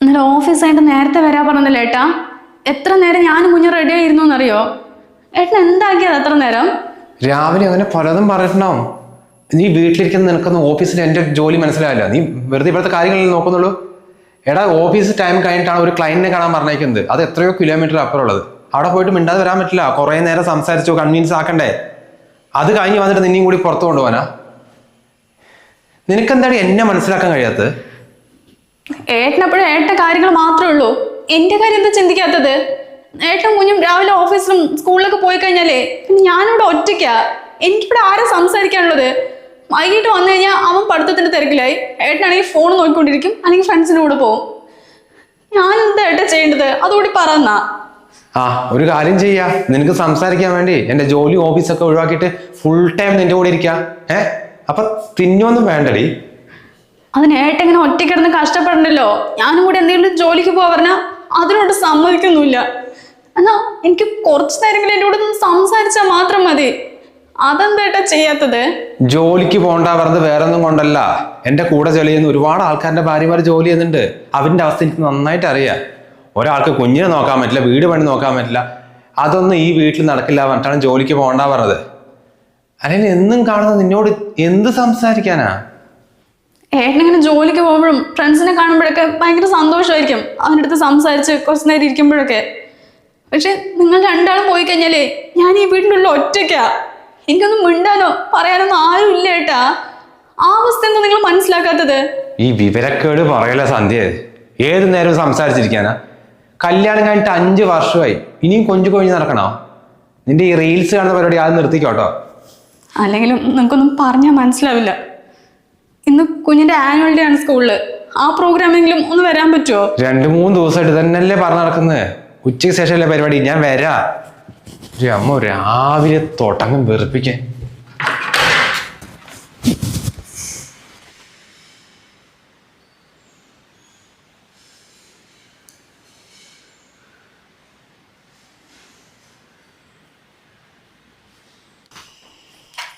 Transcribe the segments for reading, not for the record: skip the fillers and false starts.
ഇന്നലെ ഓഫീസായിട്ട് നേരത്തെ വരാൻ പറഞ്ഞല്ലേ ഏട്ടാ? എത്ര നേരം ഞാനും കുഞ്ഞു റെഡി ആയിരുന്നു എന്നറിയോ? ഏട്ടൻ എന്താക്കിയത് എത്ര നേരം? രാവിലെ അങ്ങനെ പലതും പറഞ്ഞിട്ടുണ്ടാവും. നീ വീട്ടിലിരിക്കുന്ന നിനക്കൊന്നും ഓഫീസിൽ എൻ്റെ ജോലി മനസ്സിലാവില്ല. നീ വെറുതെ ഇപ്പോഴത്തെ കാര്യങ്ങളിൽ നോക്കുന്നുള്ളൂ. എടാ, ഓഫീസ് ടൈം കഴിഞ്ഞിട്ടാണ് ഒരു ക്ലയന്റിനെ കാണാൻ പറഞ്ഞേക്കുന്നത്. അത് എത്രയോ കിലോമീറ്റർ അപ്പുറമുള്ളത്. അവിടെ പോയിട്ട് മിണ്ടാതെ വരാൻ പറ്റില്ല. കുറേ നേരം സംസാരിച്ചോ, കൺവീൻസ് ആക്കണ്ടേ? അത് കഴിഞ്ഞ് വന്നിട്ട് നിന്നെയും കൂടി പുറത്തു കൊണ്ടുപോകാനാ? നിനക്കെന്താണ് എന്നെ മനസ്സിലാക്കാൻ കഴിയാത്തത്? ഏട്ടനെപ്പോഴും ഏട്ട കാര്യങ്ങൾ മാത്രമേ ഉള്ളൂ. എന്റെ കാര്യം എന്താ ചിന്തിക്കാത്തത്? ഏട്ടൻ കുഞ്ഞും രാവിലെ ഓഫീസിലും സ്കൂളിലൊക്കെ പോയി കഴിഞ്ഞാലേ പിന്നെ ഞാനിവിടെ ഒറ്റയ്ക്കാ. എനിക്കിവിടെ ആരാ സംസാരിക്കാനുള്ളത്? വൈകിട്ട് വന്നു കഴിഞ്ഞാൽ അവൻ പഠിത്തത്തിന്റെ തിരക്കിലായി. ഏട്ടനാണെങ്കിൽ ഫോൺ നോക്കിക്കൊണ്ടിരിക്കും, അല്ലെങ്കിൽ ഫ്രണ്ട്സിന്റെ കൂടെ പോകും. ഞാൻ എന്താ ഏട്ട ചെയ്യേണ്ടത്? അതുകൂടി പറഞ്ഞാ. ഒരു കാര്യം ചെയ്യാ, നിനക്ക് സംസാരിക്കാൻ വേണ്ടി എന്റെ ജോലി ഓഫീസൊക്കെ ഒഴിവാക്കിയിട്ട് ഫുൾ ടൈം നിന്റെ കൂടെ ഇരിക്കാം. അപ്പൊ തിന്നൊന്നും വേണ്ടടി. അതിന് ഏട്ടെങ്ങനെ ഒറ്റക്കിടന്ന് കഷ്ടപ്പെടണ്ടല്ലോ. ഞാനും കൂടി എന്തെങ്കിലും ജോലിക്ക് പോവാ പറഞ്ഞാൽ അതിനോട് സമ്മതിക്കൊന്നുമില്ല. എന്നാ എനിക്ക് കുറച്ചു നേരങ്ങളിൽ എൻ്റെ കൂടെ ഒന്ന് സംസാരിച്ചാൽ മാത്രം മതി. അതെന്തേട്ടാ ചെയ്യാത്തത്? ജോലിക്ക് പോകണ്ട പറഞ്ഞത് വേറൊന്നും കൊണ്ടല്ല. എന്റെ കൂടെ ജോലി ചെയ്യുന്ന ഒരുപാട് ആൾക്കാരുടെ ഭാര്യമാർ ജോലി ചെയ്യുന്നുണ്ട്. അവന്റെ അവസ്ഥ എനിക്ക് നന്നായിട്ട് അറിയാം. ഒരാൾക്ക് കുഞ്ഞിനെ നോക്കാൻ പറ്റില്ല, വീട് പണി നോക്കാൻ പറ്റില്ല. അതൊന്നും ഈ വീട്ടിൽ നടക്കില്ല പറഞ്ഞിട്ടാണ് ജോലിക്ക് പോകണ്ട പറഞ്ഞത്. അല്ലെങ്കിൽ എന്നും കാണുന്ന നിന്നോട് എന്ത് സംസാരിക്കാനാ? ഏട്ടനിങ്ങനെ ജോലിക്ക് പോകുമ്പോഴും ഫ്രണ്ട്സിനെ കാണുമ്പോഴൊക്കെ ഭയങ്കര സന്തോഷമായിരിക്കും, അവൻ്റെ അടുത്ത് സംസാരിച്ച് കുറച്ചു നേരം ഇരിക്കുമ്പോഴൊക്കെ. പക്ഷെ നിങ്ങൾ രണ്ടാളും പോയി കഴിഞ്ഞാലേ ഞാൻ ഈ വീട്ടിലുള്ള ഒറ്റയ്ക്കാ. എനിക്കൊന്നും മിണ്ടാനോ പറയാനൊന്നും ആരും ഇല്ല ഏട്ടാ. ആ അവസ്ഥ എന്താ നിങ്ങൾ മനസ്സിലാക്കാത്തത്? ഈ വിവരക്കേട് പറയല സന്ധ്യ. ഏത് നേരവും സംസാരിച്ചിരിക്കാനാ? കല്യാണം കഴിഞ്ഞിട്ട് 5 വർഷമായി. ഇനിയും കൊഞ്ചു കൊഴിഞ്ഞ് നടക്കണോ? നിന്റെ ഈ റീൽസ് കാണുന്ന പരിപാടി ആദ്യം നിർത്തിക്കോട്ടോ. അല്ലെങ്കിലും നിങ്ങൾക്കൊന്നും പറഞ്ഞാൽ മനസ്സിലാവില്ല. ഇന്ന് കുഞ്ഞിന്റെ ആനുവൽ ഡേ ആണ് സ്കൂളില്. ആ പ്രോഗ്രാമെങ്കിലും ഒന്ന് വരാൻ പറ്റുമോ? 2-3 ദിവസമായിട്ട് തന്നെയല്ലേ പറഞ്ഞു നടക്കുന്നത്. ഉച്ചയ്ക്ക് ശേഷമല്ലേ പരിപാടി. ഞാൻ വരാ. അമ്മ രാവിലെ തുടങ്ങും വെറുപ്പിക്കാൻ.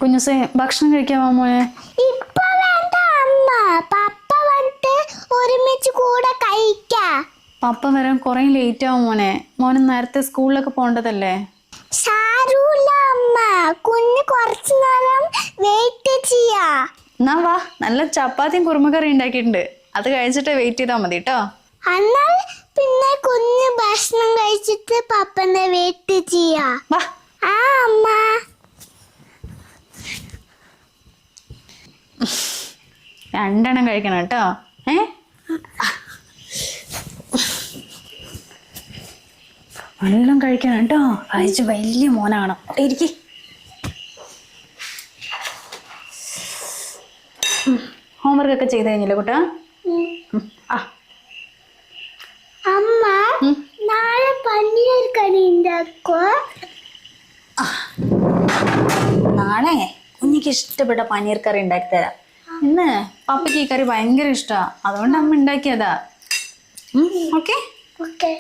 കുഞ്ഞുസേ, ഭക്ഷണം കഴിക്കാമോ മോനെ? ഇപ്പൊ വേണ്ട അമ്മ, പപ്പ വന്നിട്ട് ഒരുമിച്ച് കൂടെ കഴിക്കാം. പപ്പ വരാൻ കുറെ ലേറ്റ് ആവും മോനെ. മോന് നേരത്തെ സ്കൂളിലൊക്കെ പോണ്ടതല്ലേ? സാരൂല്ല അമ്മ, കുഞ്ഞ് കുറച്ചു നേരം വെയിറ്റ് ചെയ്യാ. എന്നാ വാ, നല്ല ചപ്പാത്തിയും കുറുമക്കറി ഉണ്ടാക്കിയിട്ടുണ്ട്. അത് കഴിച്ചിട്ട് വെയിറ്റ് ചെയ്താൽ മതി കേട്ടോ. എന്നാൽ പിന്നെ കുഞ്ഞ് ഭക്ഷണം കഴിച്ചിട്ട് പപ്പനെ വെയിറ്റ് ചെയ്യാ. വാ. ആ അമ്മ. രണ്ടെണ്ണം കഴിക്കണം കേട്ടോ. വെള്ളം കഴിക്കണം കേട്ടോ. കഴിച്ച് വലിയ മോനാണ്. ഇരിക്കി. ഹോംവർക്ക് ഒക്കെ ചെയ്ത് കഴിഞ്ഞില്ലേ കുട്ടാ? അമ്മ, നാളെ പനീർ കറി ഉണ്ടാക്കോ? നാളെ കുഞ്ഞിക്ക് ഇഷ്ടപ്പെട്ട പനീർ കറി ഉണ്ടാക്കി തരാം. ഇന്ന് പപ്പയ്ക്ക് ഈ കറി ഭയങ്കര ഇഷ്ടമാണ്, അതുകൊണ്ട് അമ്മ ഉണ്ടാക്കിയതാ. Okay okay.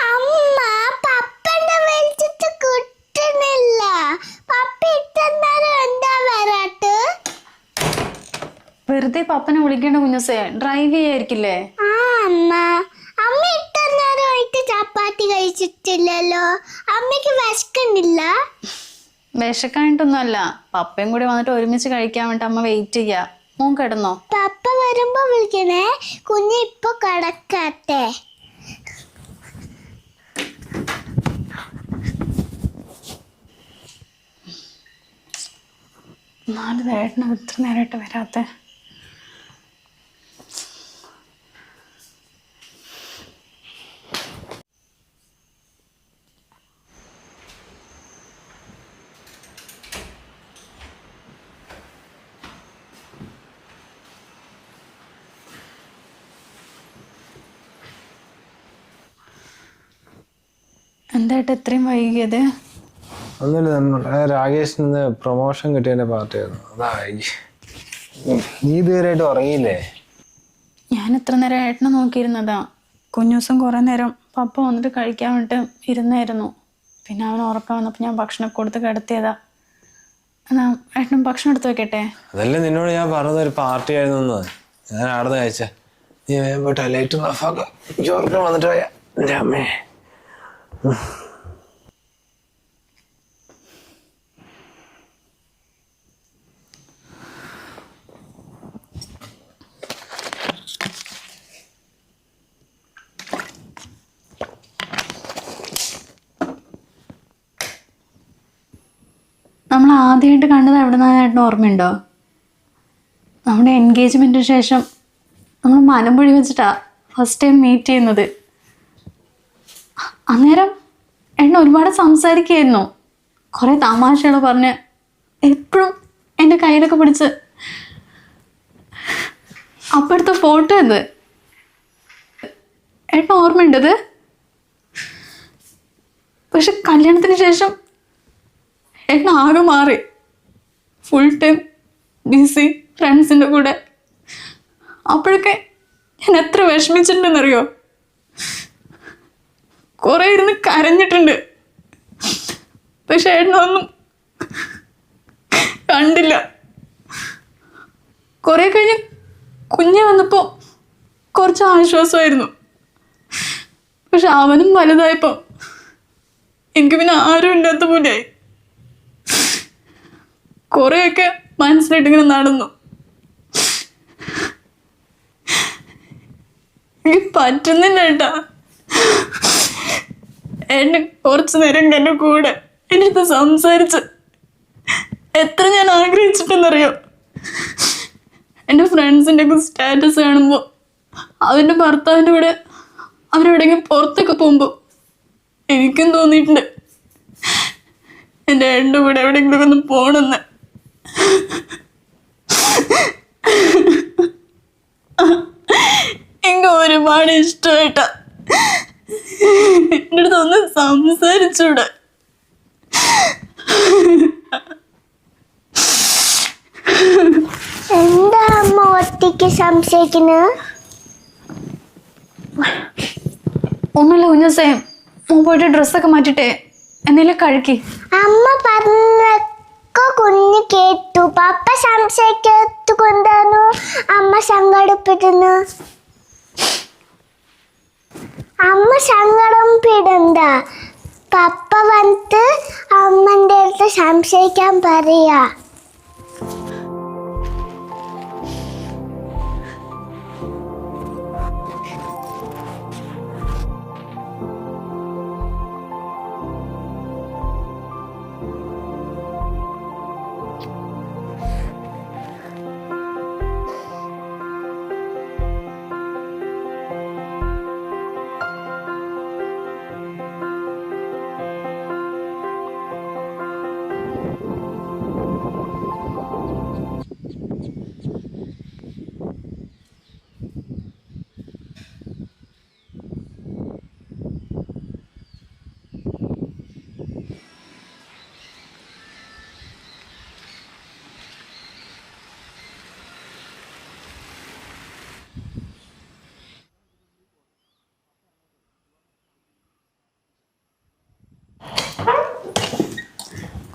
അമ്മ, പപ്പനെ വിളിച്ചിട്ട് കിട്ടുന്നില്ല. പപ്പ ഇട്ടെന്നാലും എന്താ വരാട്ട്? വെറുതെ പപ്പനെ വിളിക്കേണ്ട കുഞ്ഞുസേ, ഡ്രൈവ് ചെയ്യായിരിക്കില്ലേ? ആ അമ്മ, അമ്മ ഇട്ടെന്നാലും ചപ്പാത്തി കഴിച്ചിട്ടില്ലല്ലോ. അമ്മയ്ക്ക് വിശക്കുന്നില്ല? വിശക്കാനായിട്ടൊന്നും അല്ല, പപ്പയും കൂടി വന്നിട്ട് ഒരുമിച്ച് കഴിക്കാൻ വേണ്ടി അമ്മ വെയിറ്റ് ചെയ്യാ. മോൻ കിടന്നോ? പപ്പ വരുമ്പോ വിളിക്കണേ. കുഞ്ഞ് ഇപ്പൊ കിടക്കട്ടെ. നാല് നേരത്തിന് ഇത്ര നേരമായിട്ട് വരാത്തെ? എന്തായിട്ട് ഇത്രയും വൈകിയത്? ഒന്നുമില്ല, രാകേഷിന് പ്രൊമോഷൻ കിട്ടിയതിന്റെ പാർട്ടിയായിരുന്നു. അതാ വൈകി. നീ ഇതുവരെയായിട്ട് ഉറങ്ങിയില്ലേ? ഞാൻ ഇത്ര നേരം ഏട്ടനെ നോക്കിയിരുന്നതാ. കുഞ്ഞൂസം കുറെ നേരം പപ്പ വന്നിട്ട് കഴിക്കാൻ വേണ്ടിട്ട് ഇരുന്നായിരുന്നു. പിന്നെ അവൻ ഉറക്കം വന്നപ്പോൾ ഞാൻ ഭക്ഷണം കൊടുത്ത് കിടത്തിയതാ. എന്നാ ഏട്ടനും ഭക്ഷണം എടുത്ത് വെക്കട്ടെ? അതല്ലേ നിന്നോട് ഞാൻ പറഞ്ഞത് ഒരു പാർട്ടി ആയിരുന്നു. ഞാൻ അവിടെ നിന്ന് കഴിച്ച. നീ പോട്ടെ, ലൈറ്റ് ഓഫാക്കാം. ചോർക്കം വന്നിട്ട് പോയാ എൻ്റെ അമ്മേ. നമ്മൾ ആദ്യമായിട്ട് കണ്ടത് എവിടെ നിന്നായിട്ട് ഓർമ്മയുണ്ടോ? നമ്മുടെ എൻഗേജ്മെൻറ്റിന് ശേഷം നമ്മൾ മലമ്പുഴി വെച്ചിട്ടാ ഫസ്റ്റ് ടൈം മീറ്റ് ചെയ്യുന്നത്. അന്നേരം എന്നെ ഒരുപാട് സംസാരിക്കുകയായിരുന്നു, കുറേ തമാശകൾ പറഞ്ഞ് എപ്പോഴും എൻ്റെ കയ്യിലൊക്കെ പിടിച്ച്. അപ്പോഴത്തെ ഫോട്ടോ എന്ത് ഏട്ടൻ ഓർമ്മയുണ്ടത്? പക്ഷെ കല്യാണത്തിന് ശേഷം ഏട്ടൻ ആകെ മാറി. ഫുൾ ടൈം ബിസി ഫ്രണ്ട്സിൻ്റെ കൂടെ. അപ്പോഴൊക്കെ ഞാൻ എത്ര വിഷമിച്ചിട്ടുണ്ടെന്നറിയോ? കുറേ ഇരുന്ന് കരഞ്ഞിട്ടുണ്ട്. പക്ഷെ ഏട്ടനൊന്നും കണ്ടില്ല. കുറേ കഴിഞ്ഞ് കുഞ്ഞ് വന്നപ്പോൾ കുറച്ച് ആശ്വാസമായിരുന്നു. പക്ഷെ അവനും വലുതായപ്പോൾ എനിക്ക് പിന്നെ ആരും ഇല്ലാത്ത പോലെയായി. കുറേയൊക്കെ മനസ്സിലായിട്ടിങ്ങനെ നടന്നു. എനിക്ക് പറ്റുന്നില്ല ഏട്ടാ. എന്നെ കുറച്ചു നേരം എൻ്റെ കൂടെ എൻ്റെ അടുത്ത് സംസാരിച്ച് എത്ര ഞാൻ ആഗ്രഹിച്ചിട്ടെന്നറിയോ? എൻ്റെ ഫ്രണ്ട്സിൻ്റെ ഒക്കെ സ്റ്റാറ്റസ് കാണുമ്പോൾ അവൻ്റെ ഭർത്താവിൻ്റെ കൂടെ അവരെവിടെയെങ്കിലും പുറത്തൊക്കെ പോകുമ്പോൾ എനിക്കും തോന്നിയിട്ടുണ്ട് എൻ്റെ ഏട്ടൻ്റെ കൂടെ എവിടെയെങ്കിലും ഒന്ന് പോകണമെന്ന്. എനിക്ക് ഒരുപാട് ഇഷ്ടമായിട്ടാ. എൻ്റെ അടുത്ത് ഒന്ന് സംസാരിച്ചൂടെ? എന്താ അമ്മ ഒറ്റയ്ക്ക് സംശയിക്കുന്നത്? ഒന്നുമില്ല കുഞ്ഞസേ, പോയിട്ട് ഡ്രസ്സൊക്കെ മാറ്റിട്ടെ എന്തെങ്കിലും കഴിക്ക്. അമ്മ പറഞ്ഞൊക്കെ കുഞ്ഞ് കേട്ടു. പപ്പ സംശയിക്കത്ത് കൊണ്ടാണോ അമ്മ സങ്കടപ്പെടുന്നു? അമ്മ സങ്കടം പെടണ്ട. പപ്പ വന്നിട്ട് അമ്മൻ്റെ അടുത്ത് സംശയിക്കാൻ പറയാ.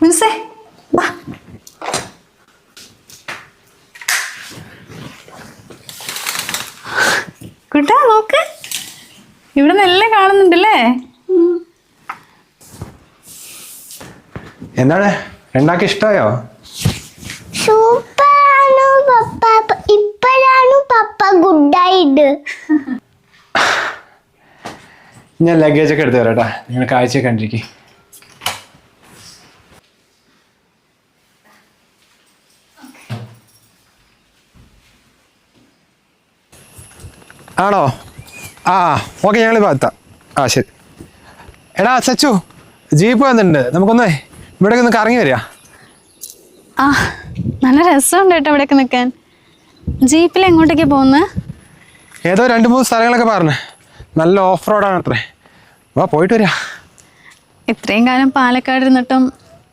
കുഞ്ഞസേ വാ. കുട്ടാ നോക്ക്, ഇവിടെ നെല്ല് കാണുന്നുണ്ടല്ലേ? എന്താണ് രണ്ടാൾക്ക് ഇഷ്ടമായോ? സൂപ്പറാണ് പപ്പ. ഇപ്പോഴാണ് പപ്പ ഗുഡായിട്ട്. ഞാൻ ലഗേജ് ഒക്കെ എടുത്തു തരാം. നിങ്ങൾ കാഴ്ചയൊക്കെ കണ്ടിരിക്കും. ആണോ? ആ ഓക്കെ, ഞങ്ങളിപ്പോൾ എത്താം. ആ ശരി. എടാ സച്ചു, ജീപ്പ് വന്നിട്ടുണ്ട്. നമുക്കൊന്ന് ഇവിടേക്ക് ഒന്ന് കറങ്ങി വരിക. ആ നല്ല രസമുണ്ട് കേട്ടോ ഇവിടെയൊക്കെ നിൽക്കാൻ. ജീപ്പിൽ എങ്ങോട്ടേക്കാണ് പോകുന്നത്? ഏതോ 2-3 സ്ഥലങ്ങളൊക്കെ പറഞ്ഞു. നല്ല ഓഫ് റോഡാണ് അത്രേ. വാ പോയിട്ട് വരിക. ഇത്രയും കാലം പാലക്കാട് ഇരുന്നിട്ടും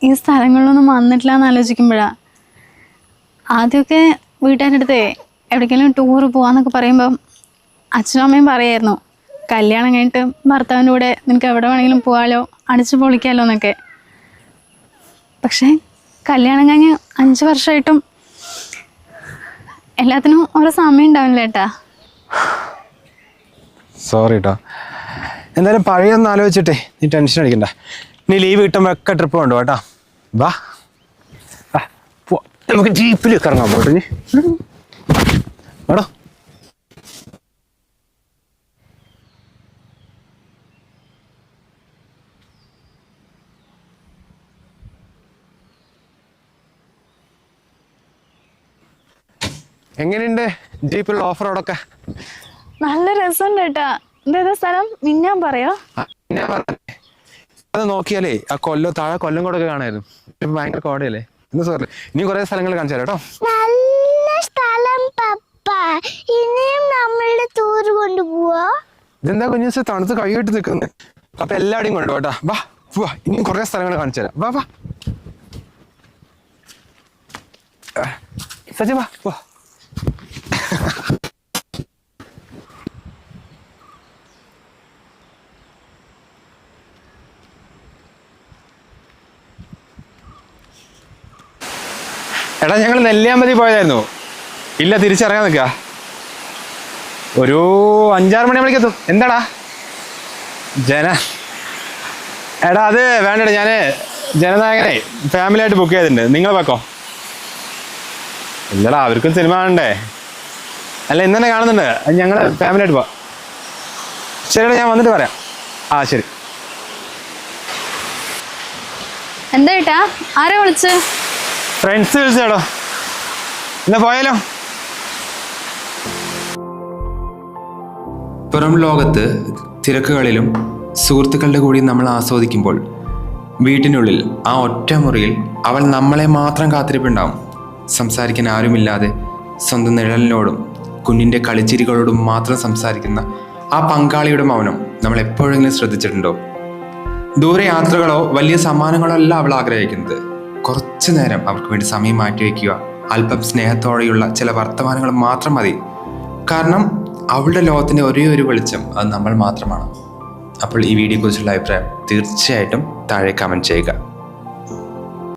ഈ സ്ഥലങ്ങളിലൊന്നും വന്നിട്ടില്ല എന്ന് ആലോചിക്കുമ്പോഴാണ്. ആദ്യമൊക്കെ വീട്ടുകാരുടെ അടുത്ത് എവിടേക്കെങ്കിലും ടൂറ് പോകാമെന്നൊക്കെ പറയുമ്പം അച്ഛനും അമ്മയും പറയായിരുന്നു, കല്യാണം കഴിഞ്ഞിട്ട് ഭർത്താവിൻ്റെ കൂടെ നിനക്ക് എവിടെ വേണമെങ്കിലും പോകാമല്ലോ, അടിച്ചു പൊളിക്കാമല്ലോ എന്നൊക്കെ. പക്ഷേ കല്യാണം കഴിഞ്ഞ് 5 വർഷമായിട്ടും എല്ലാത്തിനും ഓരോ സമയം ഉണ്ടാവില്ല ഏട്ടാ. സോറി കേട്ടോ. എന്തായാലും പഴയൊന്നും ആലോചിച്ചിട്ടേ നീ ടെൻഷൻ അടിക്കണ്ട. നീ ലീവ് കിട്ടുമ്പോൾ ഒക്കെ ട്രിപ്പ് കൊണ്ടു കേട്ടോ. വാ നമുക്ക് ജീപ്പിൽ ഇറങ്ങാൻ പോട്ടെ. നീ എടോ എങ്ങനെയുണ്ട് ജീപ്പിലുള്ള ഓഫ് റോഡൊക്കെ? നല്ല രസമുണ്ട് ഏട്ടാ. ഇതേതാ സ്ഥലം? മിന്നാൻ പറയോ? അത് നോക്കിയാലേ ആ താഴെ കൊല്ലം കൂടെ കാണായിരുന്നു. ഭയങ്കര കോടയല്ലേ. എന്താ സോറി, ഇനി കുറെ സ്ഥലങ്ങൾ കാണിച്ചു തരാം കേട്ടോ. നല്ല സ്ഥലം പപ്പ. ഇനിയും നമ്മളുടെ ടൂർ കൊണ്ടുപോവാ. ഇതെന്താ കുഞ്ഞു തണുത്ത് കൈയിട്ട് നിൽക്കുന്നത്? അപ്പൊ എല്ലാവരുടെയും കൊണ്ടു കേട്ടാ. വാ പോവാ, ഇനിയും കുറെ സ്ഥലങ്ങൾ കാണിച്ചു തരാം. വാ വാ സജി വാ വാ. എടാ ഞങ്ങൾ നെല്ലിയാമ്പതി പോയതായിരുന്നു. ഇല്ല, തിരിച്ചിറങ്ങാൻ നിൽക്കുക. ഒരു 5-6 മണിയാകുമ്പോഴേക്ക് എത്തും. എന്താടാ എടാ അത് വേണ്ടടാ, ഞാന് ജനനായകനെ ഫാമിലി ആയിട്ട് ബുക്ക് ചെയ്തിട്ടുണ്ട്. നിങ്ങൾ വെക്കോ? ഇല്ലടാ, അവർക്കും സിനിമ കാണണ്ടേ. അല്ല ഇന്ന് തന്നെ കാണുന്നുണ്ട്. ഞങ്ങൾ ഫാമിലി ആയിട്ട് പോവാം. ശരിടാ, ഞാൻ വന്നിട്ട് പറയാം. ആ ശരി. എന്താ ഏട്ടാ? ആരാ വിളിച്ച്? ഫ്രണ്ട്സ് വിളിച്ചാടോ. എന്നാ പോയാലോ? പുറം ലോകത്ത് തിരക്കുകളിലും സുഹൃത്തുക്കളുടെ കൂടി നമ്മൾ ആസ്വദിക്കുമ്പോൾ വീട്ടിനുള്ളിൽ ആ ഒറ്റ മുറിയിൽ അവൾ നമ്മളെ മാത്രം കാത്തിരിപ്പുണ്ടാവും. സംസാരിക്കാൻ ആരുമില്ലാതെ സ്വന്തം നിഴലിനോടും കുഞ്ഞിൻ്റെ കളിച്ചിരികളോടും മാത്രം സംസാരിക്കുന്ന ആ പങ്കാളിയുടെ മൗനം നമ്മൾ എപ്പോഴെങ്കിലും ശ്രദ്ധിച്ചിട്ടുണ്ടോ? ദൂരെ യാത്രകളോ വലിയ സമ്മാനങ്ങളോ അല്ല അവൾ ആഗ്രഹിക്കുന്നത്. കുറച്ചു നേരം അവർക്ക് വേണ്ടി സമയം മാറ്റിവെക്കുക, അല്പം സ്നേഹത്തോടെയുള്ള ചില വർത്തമാനങ്ങൾ മാത്രം മതി. കാരണം അവളുടെ ലോകത്തിൻ്റെ ഒരേ ഒരു വെളിച്ചം അത് നമ്മൾ മാത്രമാണ്. അപ്പോൾ ഈ വീഡിയോയെക്കുറിച്ചുള്ള അഭിപ്രായം തീർച്ചയായിട്ടും താഴെ കമൻറ്റ് ചെയ്യുക.